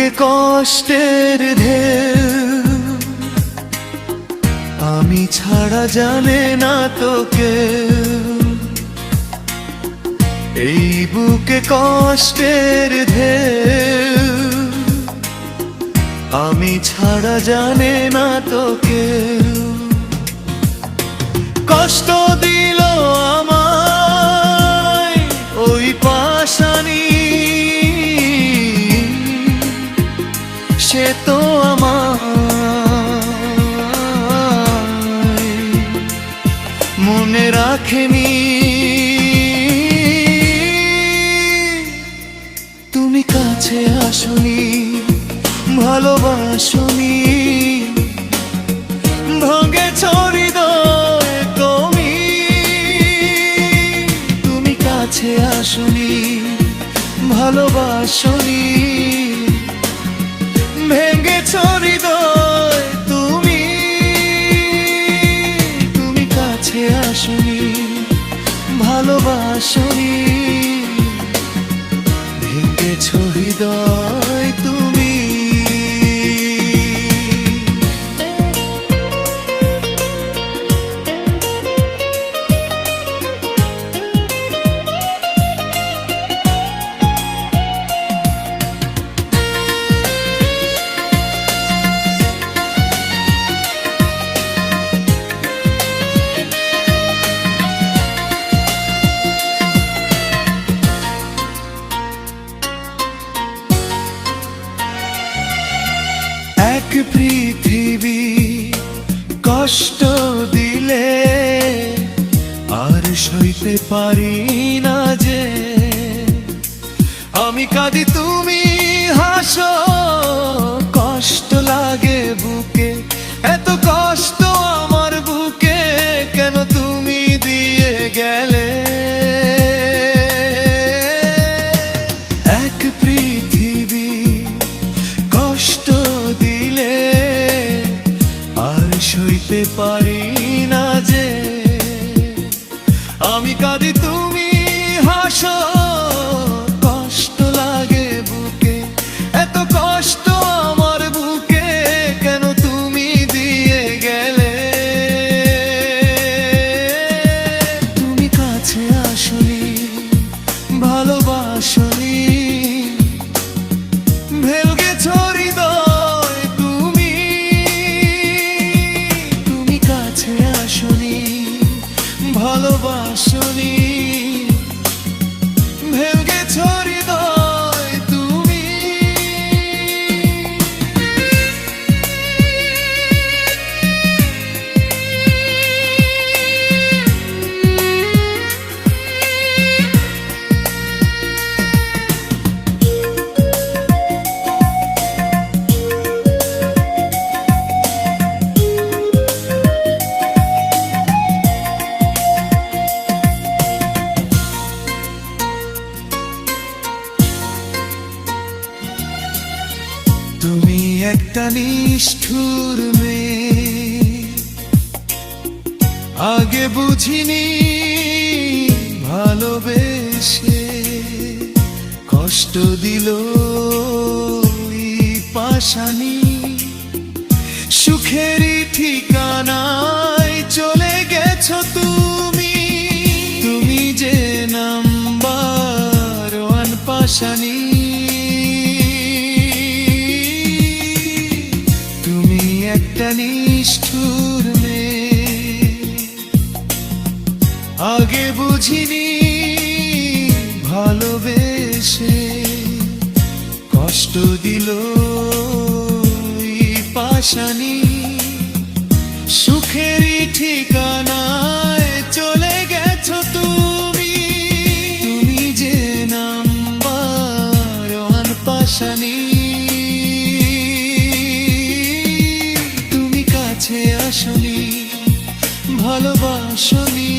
বুকে কষ্টের ঢেউ, আমি ছাড়া জানে না তো কেউ। এই বুকে কষ্টের ঢেউ, আমি ছাড়া জানে না তো কেউ। কষ্ট দিল আমায় ওই পাশানি, সে তো আমায় মনে রাখেনি। তুমি কাছে আসনি, ভালোবাসনি, ভাঙেছ হৃদয় তুমি। তুমি কাছে আসনি, ভালোবাসনি, ভেঙেছ হৃদয় তুমি। তুমি কাছে আসনি, ভালোবাসনি, ভেঙেছ হৃদয় তুমি। এক পৃথিবী কষ্ট দিলে আর সইতে পারি না যে। আমি কাঁদি তুমি হাসো, কষ্ট লাগে বুকে, এত কষ্ট আমার বুকে কেন তুমি দিয়ে গেলে। এক পৃথিবী কষ্ট দিলে আর সইতে পারি না যে। আমি কাঁদি তুমি হাসো, কষ্ট লাগে বুকে, এত কষ্ট আমার বুকে কেন তুমি দিয়ে গেলে। তুমি কাছে আসনি, ভালোবাসনি, ভেঙেছ হৃদয় তুমি। তুমি কাছে আসনি, ভালোবাসনি, ভেঙেছ হৃদয় তুমি। তুমি একটা নিষ্ঠুর মেয়ে, আগে বুঝিনি ভালোবেসে কষ্ট দিল এই পাশানি। সুখেরই ঠিকানায় চলে গেছো তুমি, তুমি যে নাম্বার ওয়ান পাশানি। একটা নিষ্ঠুর মেয়ে, আগে বুঝিনি ভালোবেসে কষ্ট দিল এই পাশানি। সুখেরই ঠিকানায় চলে গেছো তুমি, তুমি যে নাম্বার ওয়ান পাশানি। আসনি, ভালোবাসনি,